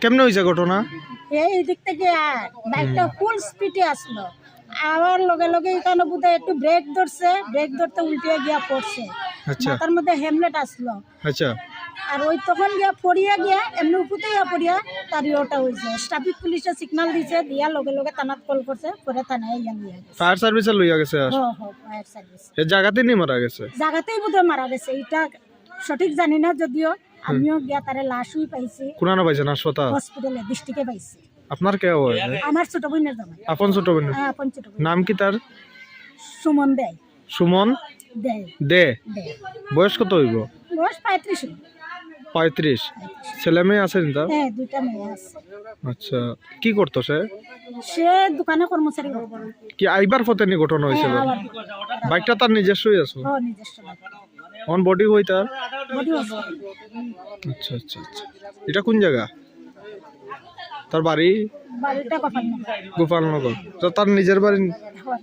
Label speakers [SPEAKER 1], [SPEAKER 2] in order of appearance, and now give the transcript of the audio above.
[SPEAKER 1] কেমনে হয়েছে ঘটনা?
[SPEAKER 2] এই দিক থেকে বাইকটা ফুল স্পিডে আসলো, আবার লগে লগে এখানে বোধহয় একটু ব্রেক ধরতে উল্টে গিয়া পড়ছে।
[SPEAKER 1] আচ্ছা
[SPEAKER 2] মাথার মধ্যে হেমলেট আসলো,
[SPEAKER 1] আচ্ছা
[SPEAKER 2] আর ওই তখন গিয়া পড়িয়া গিয়া এমনি উপরে গিয়া পড়িয়া তার ওটা হয়েছে। ট্রাফিক পুলিশে সিগন্যাল দিছে, দিয়া লগে লগে থানাত কল করছে, পরে থানায় গিয়া নিয়ে গেছে।
[SPEAKER 1] ফায়ার সার্ভিসে লইয়া গেছে আর
[SPEAKER 2] ফায়ার সার্ভিস
[SPEAKER 1] এই জায়গাতেই নি মারা গেছে।
[SPEAKER 2] জায়গাতেই বোধহয় মারা গেছে, এটা সঠিক জানি না, যদিও আমিও গিয়া তারে লাশই পাইছি
[SPEAKER 1] কোনানো পাইছেন হাসপাতাল?
[SPEAKER 2] হসপিটালে, ডিস্ট্রিক্টে পাইছি।
[SPEAKER 1] আপনার কে হয়?
[SPEAKER 2] আমার ছোট বোনের জামাই।
[SPEAKER 1] আপন ছোট বোন?
[SPEAKER 2] হ্যাঁ, আপন ছোট বোন।
[SPEAKER 1] নাম কি তার?
[SPEAKER 2] সুমন দেয়।
[SPEAKER 1] সুমন
[SPEAKER 2] দেয়
[SPEAKER 1] দে।
[SPEAKER 2] দেয়।
[SPEAKER 1] বয়স কত হইব?
[SPEAKER 2] বয়স 35।
[SPEAKER 1] 35। ছেলে মেয়ে আছে নি তার?
[SPEAKER 2] হ্যাঁ, 2টা মেয়ে আছে।
[SPEAKER 1] আচ্ছা, কি করতো সে?
[SPEAKER 2] সে দোকানে কর্মচারী করে।
[SPEAKER 1] কি আইবার পথে নি ঘটনা হয়েছিল?
[SPEAKER 2] হ্যাঁ, আবার
[SPEAKER 1] বাইকটা তার নিজস্বই আছে?
[SPEAKER 2] নিজস্ব বাইক।
[SPEAKER 1] অন বডি হই তার?
[SPEAKER 2] Body hospital.
[SPEAKER 1] আচ্ছা আচ্ছা আচ্ছা, এটা কোন জায়গা? তার বাড়ি
[SPEAKER 2] বাড়িটা গোপালনগর।
[SPEAKER 1] গোপালনগর। তো তার নিজের বাড়ি?
[SPEAKER 2] হয়।